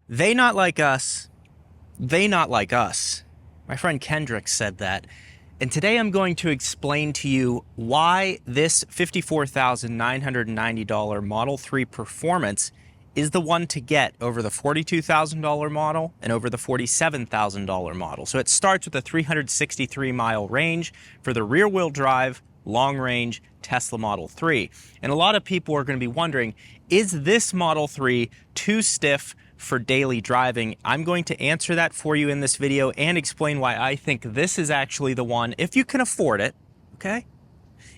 They not like us. They not like us. My friend Kendrick said that. And today I'm going to explain to you why this $54,990 Model 3 Performance is the one to get over the $42,000 model and over the $47,000 model. So it starts with a 363-mile range for the rear-wheel drive, long-range Tesla Model 3. And a lot of people are going to be wondering, is this Model 3 too stiff for daily driving? I'm going to answer that for you in this video and explain why I think this is actually the one, if you can afford it, okay?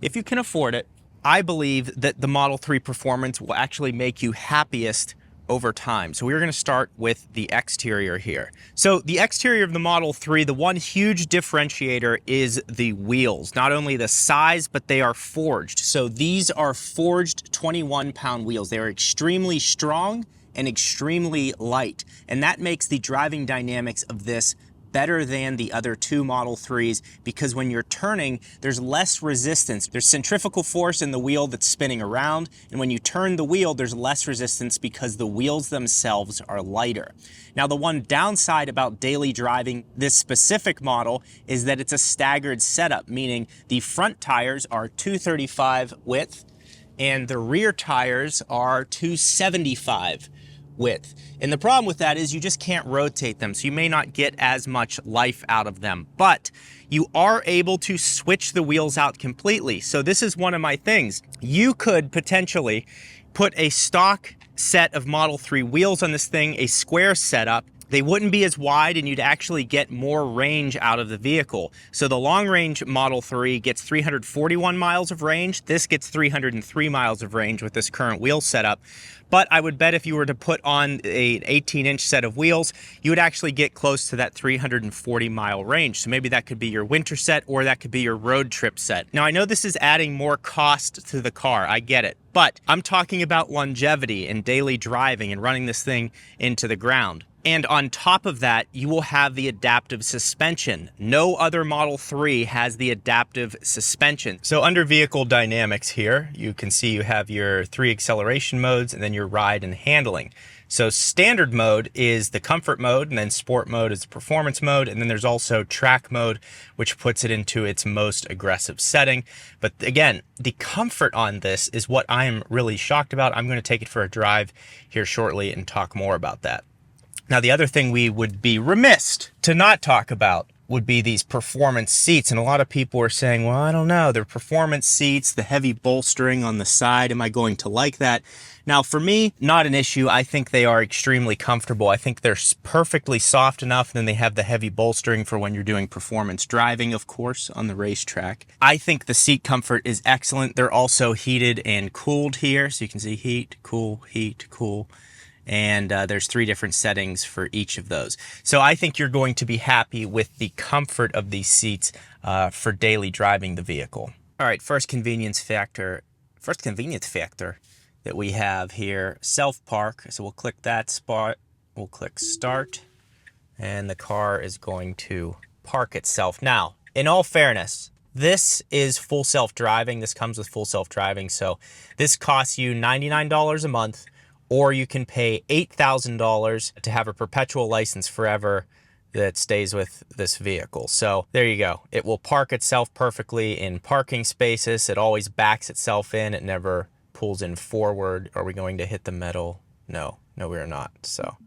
If you can afford it, I believe that the Model 3 Performance will actually make you happiest over time. So we're going to start with the exterior here. So the exterior of the Model 3, the one huge differentiator is the wheels. Not only the size, but they are forged. So these are forged 21-pound wheels. They are extremely strong and extremely light. And that makes the driving dynamics of this better than the other two Model 3s, because when you're turning, there's less resistance. There's centrifugal force in the wheel that's spinning around, and when you turn the wheel, there's less resistance because the wheels themselves are lighter. Now, the one downside about daily driving this specific model is that it's a staggered setup, meaning the front tires are 235 width, and the rear tires are 275 width. And the problem with that is you just can't rotate them, so you may not get as much life out of them, but you are able to switch the wheels out completely. So this is one of my things. You could potentially put a stock set of Model 3 wheels on this thing, a square setup. They wouldn't be as wide, and you'd actually get more range out of the vehicle. So the long-range Model 3 gets 341 miles of range. This gets 303 miles of range with this current wheel setup. But I would bet if you were to put on an 18-inch set of wheels, you would actually get close to that 340-mile range. So maybe that could be your winter set, or that could be your road trip set. Now, I know this is adding more cost to the car. I get it. But I'm talking about longevity and daily driving and running this thing into the ground. And on top of that, you will have the adaptive suspension. No other Model 3 has the adaptive suspension. So under vehicle dynamics here, you can see you have your 3 acceleration modes and then your ride and handling. So standard mode is the comfort mode, and then sport mode is the performance mode, and then there's also track mode, which puts it into its most aggressive setting. But again, the comfort on this is what I am really shocked about. I'm going to take it for a drive here shortly and talk more about that. Now, the other thing we would be remiss to not talk about would be these performance seats. And a lot of people are saying, well, I don't know, they're performance seats, the heavy bolstering on the side, am I going to like that? Now, for me, not an issue. I think they are extremely comfortable. I think they're perfectly soft enough, and then they have the heavy bolstering for when you're doing performance driving, of course, on the racetrack. I think the seat comfort is excellent. They're also heated and cooled here. So you can see heat, cool, and there's 3 different settings for each of those. So I think you're going to be happy with the comfort of these seats for daily driving the vehicle. All right, first convenience factor that we have here, self-park. So we'll click that spot, we'll click start, and the car is going to park itself. Now, in all fairness, this is full self-driving. This comes with full self-driving. So this costs you $99 a month, or you can pay $8,000 to have a perpetual license forever that stays with this vehicle. So there you go. It will park itself perfectly in parking spaces. It always backs itself in. It never pulls in forward. Are we going to hit the metal? No, we are not. So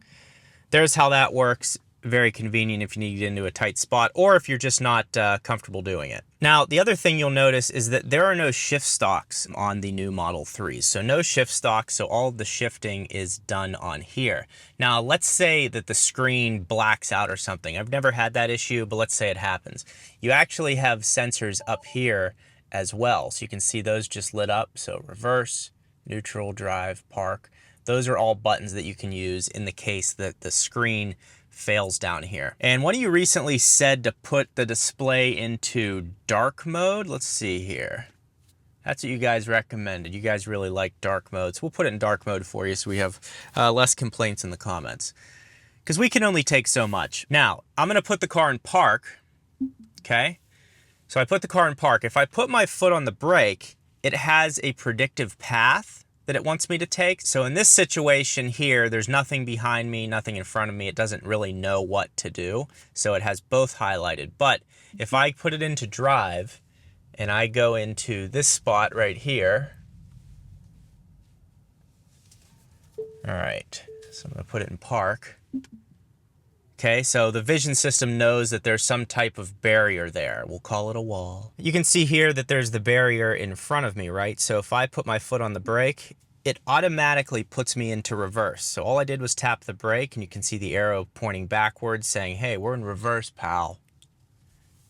there's how that works. Very convenient if you need to get into a tight spot, or if you're just not comfortable doing it. Now, the other thing you'll notice is that there are no shift stocks on the new Model 3s. So no shift stocks, so all of the shifting is done on here. Now, let's say that the screen blacks out or something. I've never had that issue, but let's say it happens. You actually have sensors up here as well. So you can see those just lit up. So reverse, neutral, drive, park. Those are all buttons that you can use in the case that the screen fails down here. And one of you recently said to put the display into dark mode. Let's see here. That's what you guys recommended. You guys really like dark mode. So we'll put it in dark mode for you so we have less complaints in the comments, because we can only take so much. Now, I'm going to put the car in park. Okay. So I put the car in park. If I put my foot on the brake, it has a predictive path that it wants me to take. So in this situation here, there's nothing behind me, nothing in front of me. It doesn't really know what to do. So it has both highlighted. But if I put it into drive and I go into this spot right here. All right, so I'm gonna put it in park. Okay, so the vision system knows that there's some type of barrier there. We'll call it a wall. You can see here that there's the barrier in front of me, right? So if I put my foot on the brake, it automatically puts me into reverse. So all I did was tap the brake, and you can see the arrow pointing backwards saying, hey, we're in reverse, pal.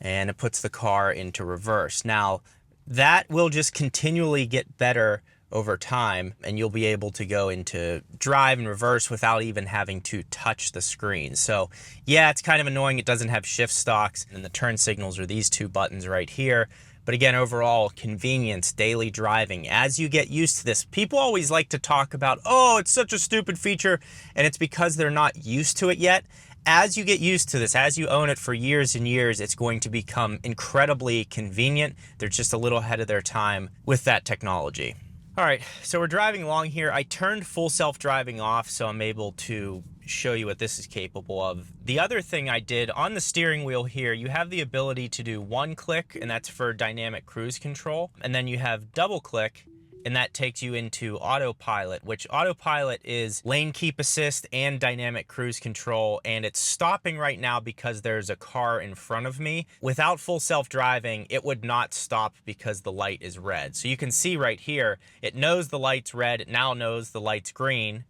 And it puts the car into reverse. Now, that will just continually get better over time, and you'll be able to go into drive and reverse without even having to touch the screen. So yeah, it's kind of annoying it doesn't have shift stocks, and the turn signals are these two buttons right here. But again, overall convenience, daily driving, as you get used to this. People always like to talk about, oh, it's such a stupid feature, and it's because they're not used to it yet. As you get used to this, as you own it for years and years, it's going to become incredibly convenient. They're just a little ahead of their time with that technology. All right, so we're driving along here. I turned full self-driving off, so I'm able to show you what this is capable of. The other thing I did on the steering wheel here, you have the ability to do one click, and that's for dynamic cruise control. And then you have double click, and that takes you into Autopilot, which Autopilot is lane keep assist and dynamic cruise control, and it's stopping right now because there's a car in front of me. Without full self-driving, it would not stop because the light is red. So you can see right here, it knows the light's red, it now knows the light's green,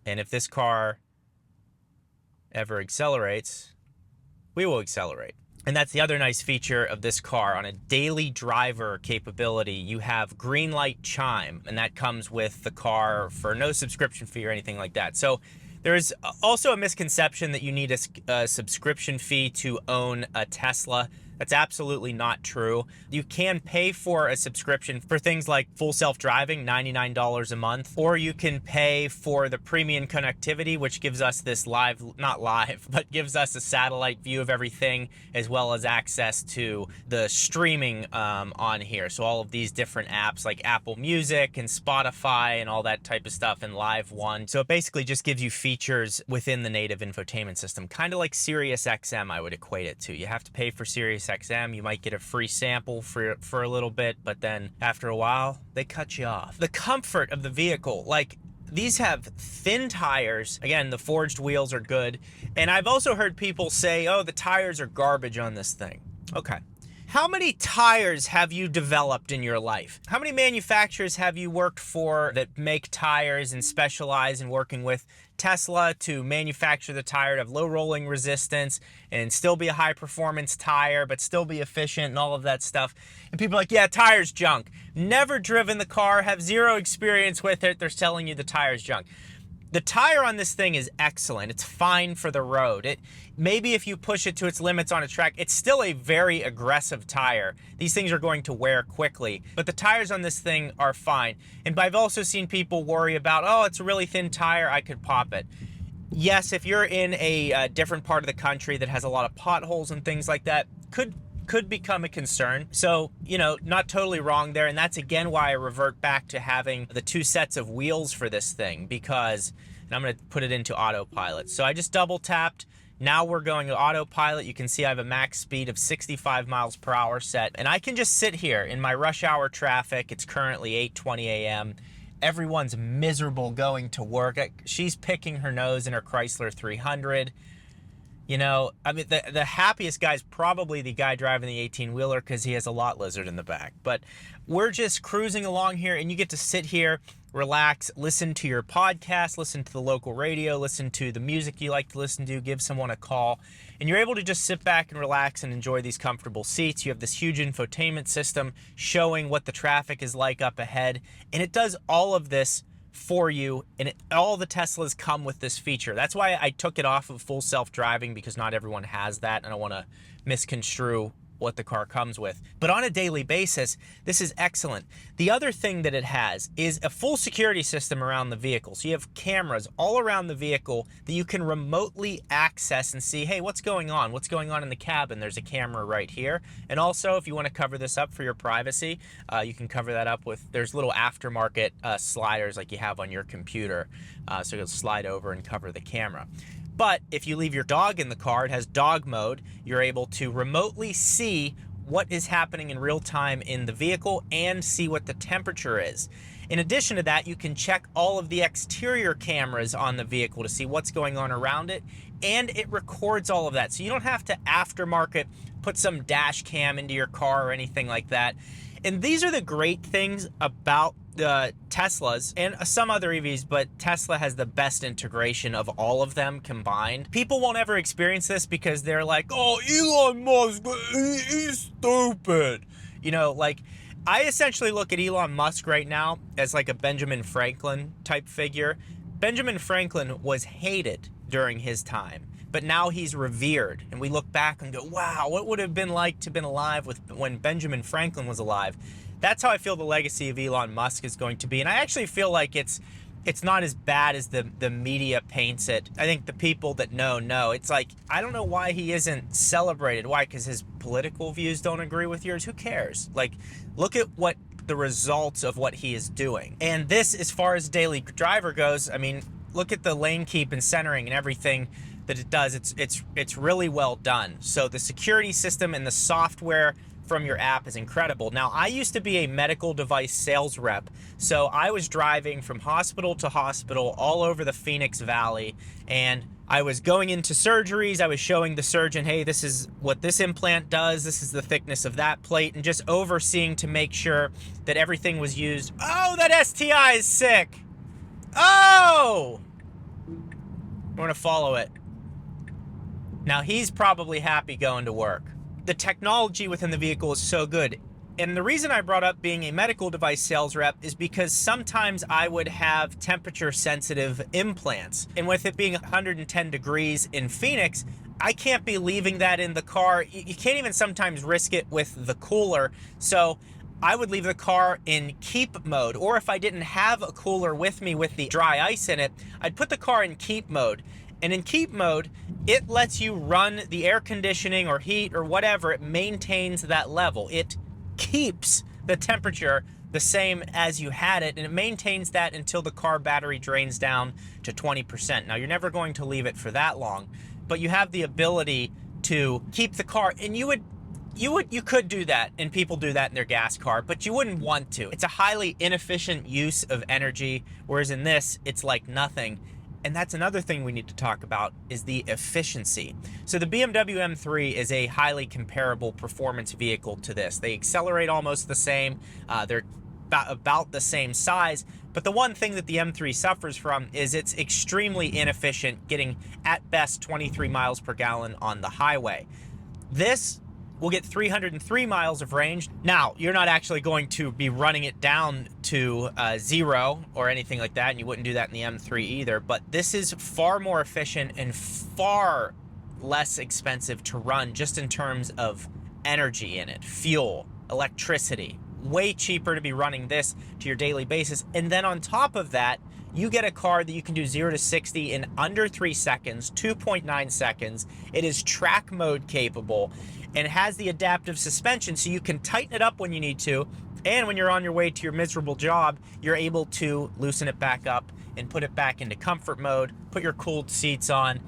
and if this car ever accelerates, we will accelerate. And that's the other nice feature of this car. On a daily driver capability, you have green light chime, and that comes with the car for no subscription fee or anything like that. So there's also a misconception that you need a subscription fee to own a Tesla. That's absolutely not true. You can pay for a subscription for things like full self-driving, $99 a month, or you can pay for the premium connectivity, which gives us this not live, but gives us a satellite view of everything, as well as access to the streaming on here. So all of these different apps like Apple Music and Spotify and all that type of stuff, and Live One. So it basically just gives you features within the native infotainment system, kind of like Sirius XM, I would equate it to. You have to pay for Sirius XM, you might get a free sample for a little bit, but then after a while, they cut you off. The comfort of the vehicle, like these have thin tires. Again, the forged wheels are good. And I've also heard people say, oh, the tires are garbage on this thing. Okay. How many tires have you developed in your life? How many manufacturers have you worked for that make tires and specialize in working with Tesla to manufacture the tire to have low rolling resistance and still be a high performance tire, but still be efficient and all of that stuff? And people are like, yeah, tire's junk. Never driven the car, have zero experience with it. They're telling you the tire's junk. The tire on this thing is excellent. It's fine for the road. Maybe if you push it to its limits on a track, it's still a very aggressive tire. These things are going to wear quickly, but the tires on this thing are fine. And I've also seen people worry about, oh, it's a really thin tire, I could pop it. Yes, if you're in a different part of the country that has a lot of potholes and things like that, could become a concern. So, you know, not totally wrong there. And that's again why I revert back to having the two sets of wheels for this thing, because, and I'm going to put it into Autopilot. So I just double tapped. Now we're going to Autopilot. You can see I have a max speed of 65 miles per hour set, and I can just sit here in my rush hour traffic. It's currently 8:20 a.m. Everyone's miserable going to work. She's picking her nose in her Chrysler 300. You know, I mean, the happiest guy's probably the guy driving the 18-wheeler because he has a lot lizard in the back. But we're just cruising along here, and you get to sit here, relax, listen to your podcast, listen to the local radio, listen to the music you like to listen to, give someone a call. And you're able to just sit back and relax and enjoy these comfortable seats. You have this huge infotainment system showing what the traffic is like up ahead. And it does all of this for you, and all the Teslas come with this feature. That's why I took it off of full self-driving, because not everyone has that, and I don't want to misconstrue what the car comes with. But on a daily basis, this is excellent. The other thing that it has is a full security system around the vehicle. So you have cameras all around the vehicle that you can remotely access and see, hey, what's going on? What's going on in the cabin? There's a camera right here. And also, if you want to cover this up for your privacy, you can cover that up with, there's little aftermarket sliders like you have on your computer. So you'll slide over and cover the camera. But if you leave your dog in the car, it has dog mode. You're able to remotely see what is happening in real time in the vehicle and see what the temperature is. In addition to that, you can check all of the exterior cameras on the vehicle to see what's going on around it, and it records all of that. So you don't have to aftermarket, put some dash cam into your car or anything like that. And these are the great things about Teslas and some other EVs, but Tesla has the best integration of all of them combined. People won't ever experience this because they're like, oh, Elon Musk, he's stupid. You know, like, I essentially look at Elon Musk right now as like a Benjamin Franklin type figure. Benjamin Franklin was hated during his time, but now he's revered. And we look back and go, wow, what would it have been like to have been alive when Benjamin Franklin was alive? That's how I feel the legacy of Elon Musk is going to be. And I actually feel like it's not as bad as the media paints it. I think the people that know. It's like, I don't know why he isn't celebrated. Why? Because his political views don't agree with yours? Who cares? Like, look at what the results of what he is doing. And this, as far as daily driver goes, I mean, look at the lane keep and centering and everything that it does. It's really well done. So the security system and the software from your app is incredible. Now, I used to be a medical device sales rep, so I was driving from hospital to hospital all over the Phoenix Valley, and I was going into surgeries. I was showing the surgeon, hey, this is what this implant does, this is the thickness of that plate, and just overseeing to make sure that everything was used. Oh, that STI is sick. Oh! I'm gonna follow it. Now, he's probably happy going to work. The technology within the vehicle is so good. And the reason I brought up being a medical device sales rep is because sometimes I would have temperature sensitive implants. And with it being 110 degrees in Phoenix, I can't be leaving that in the car. You can't even sometimes risk it with the cooler. So I would leave the car in keep mode. Or if I didn't have a cooler with me with the dry ice in it, I'd put the car in keep mode. And in keep mode, it lets you run the air conditioning or heat or whatever. It maintains that level. It keeps the temperature the same as you had it, and it maintains that until the car battery drains down to 20%. Now, you're never going to leave it for that long, but you have the ability to keep the car, and you could do that, and people do that in their gas car, but you wouldn't want to. It's a highly inefficient use of energy, whereas in this, it's like nothing. And that's another thing we need to talk about is the efficiency. So the BMW M3 is a highly comparable performance vehicle to this. They accelerate almost the same. They're about the same size. But the one thing that the M3 suffers from is it's extremely inefficient, getting at best 23 miles per gallon on the highway. This will get 303 miles of range. Now, you're not actually going to be running it down to 0 or anything like that, and you wouldn't do that in the M3 either, but this is far more efficient and far less expensive to run just in terms of energy in it, fuel, electricity. Way cheaper to be running this to your daily basis. And then on top of that, you get a car that you can do 0 to 60 in under 3 seconds, 2.9 seconds. It is track mode capable and has the adaptive suspension, so you can tighten it up when you need to. And when you're on your way to your miserable job, you're able to loosen it back up and put it back into comfort mode, put your cooled seats on,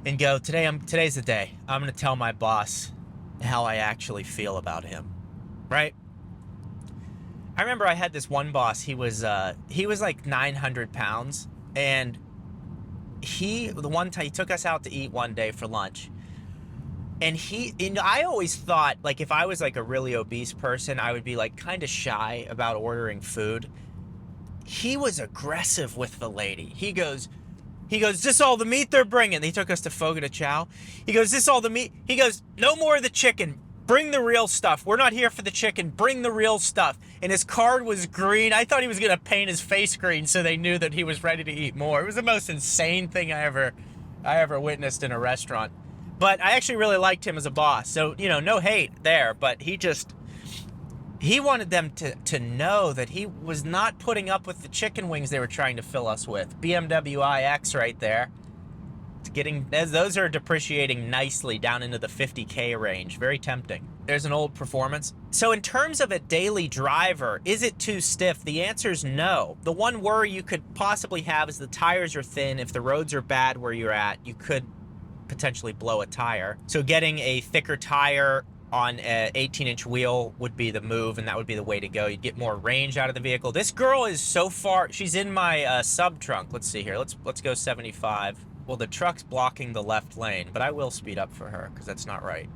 and go, today's the day. I'm gonna tell my boss how I actually feel about him, right? I remember I had this one boss, he was like 900 pounds, and the one time he took us out to eat one day for lunch, and I always thought, like, if I was like a really obese person, I would be like kind of shy about ordering food. He was aggressive with the lady. He goes, this all the meat they're bringing? He took us to Fogo de Chao. He goes, this all the meat? He goes, no more of the chicken. Bring the real stuff. We're not here for the chicken. Bring the real stuff. And his card was green. I thought he was going to paint his face green so they knew that he was ready to eat more. It was the most insane thing I ever witnessed in a restaurant. But I actually really liked him as a boss. So, you know, no hate there, but he wanted them to know that he was not putting up with the chicken wings they were trying to fill us with. BMW iX right there. It's getting, those are depreciating nicely down into the 50K range. Very tempting. There's an old performance. So in terms of a daily driver, is it too stiff? The answer is no. The one worry you could possibly have is the tires are thin. If the roads are bad where you're at, you could potentially blow a tire. So getting a thicker tire on an 18-inch wheel would be the move, and that would be the way to go. You'd get more range out of the vehicle. This girl is so far, she's in my sub trunk. Let's see here. Let's go 75. Well, the truck's blocking the left lane, but I will speed up for her because that's not right.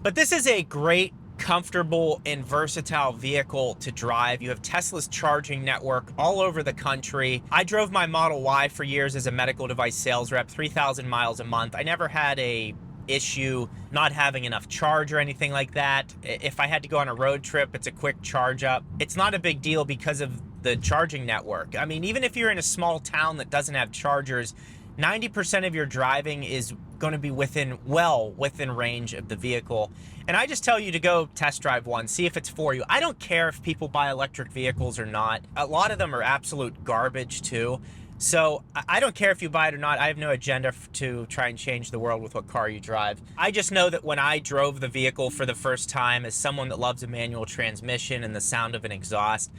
But this is a great, comfortable, and versatile vehicle to drive. You have Tesla's charging network all over the country. I drove my Model Y for years as a medical device sales rep, 3,000 miles a month. I never had a issue not having enough charge or anything like that. If I had to go on a road trip, it's a quick charge up. It's not a big deal because of the charging network. I mean, even if you're in a small town that doesn't have chargers, 90% of your driving is going to be well within range of the vehicle. And I just tell you to go test drive one, see if it's for you. I don't care if people buy electric vehicles or not. A lot of them are absolute garbage too. So I don't care if you buy it or not. I have no agenda to try and change the world with what car you drive. I just know that when I drove the vehicle for the first time, as someone that loves a manual transmission and the sound of an exhaust,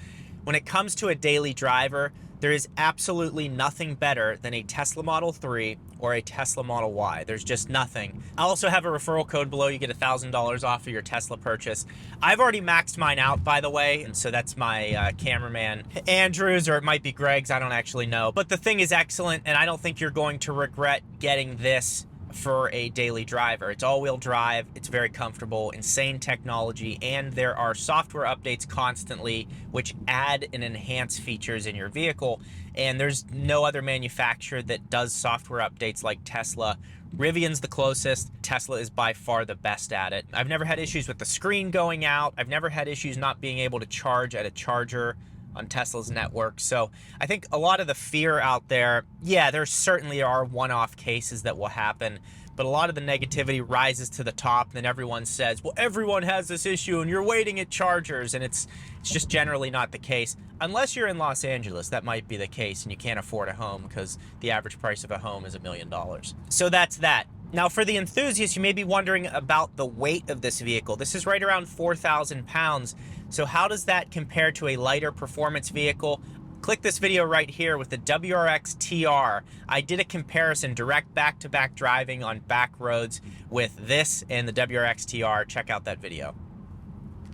when it comes to a daily driver, there is absolutely nothing better than a Tesla Model 3 or a Tesla Model Y. There's just nothing. I also have a referral code below. You get $1,000 off of your Tesla purchase. I've already maxed mine out, by the way, and so that's my cameraman Andrew's, or it might be Greg's. I don't actually know. But the thing is excellent, and I don't think you're going to regret getting this for a daily driver. It's all-wheel drive, it's very comfortable, insane technology, and there are software updates constantly which add and enhance features in your vehicle, and there's no other manufacturer that does software updates like Tesla. Rivian's the closest. Tesla is by far the best at it. I've never had issues with the screen going out. I've never had issues not being able to charge at a charger on Tesla's network. So I think a lot of the fear out there, yeah, there certainly are one-off cases that will happen, but a lot of the negativity rises to the top, and then everyone says, well, everyone has this issue and you're waiting at chargers, and it's just generally not the case. Unless you're in Los Angeles, that might be the case, and you can't afford a home because the average price of a home is $1 million. So that's that. Now, for the enthusiasts, you may be wondering about the weight of this vehicle. This is right around 4,000 pounds. So how does that compare to a lighter performance vehicle? Click this video right here with the WRX TR. I did a comparison, direct back-to-back driving on back roads with this and the WRX TR. Check out that video.